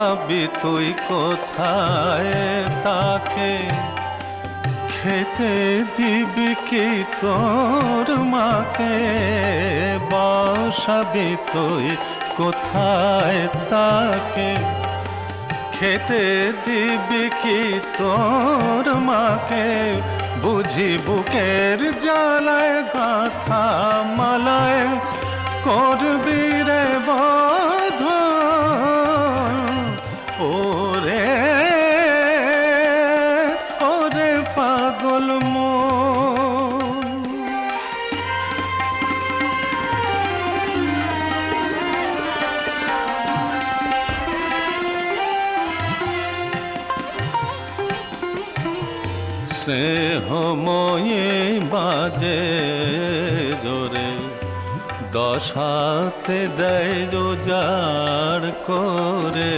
ভাবি তুই কোথায় তাকে খেতে দিবি কি তোর মাকে? বসাবি তুই কোথায় তাকে খেতে দিবি কি তোর মাকে? বুঝি বুকের জ্বালায় গাথা মালায় করবি রে বধ। ওরে ওরে পাগল মন। স্নেহময়ী বাজে জোরে দশাতে দেয় রোজার করে।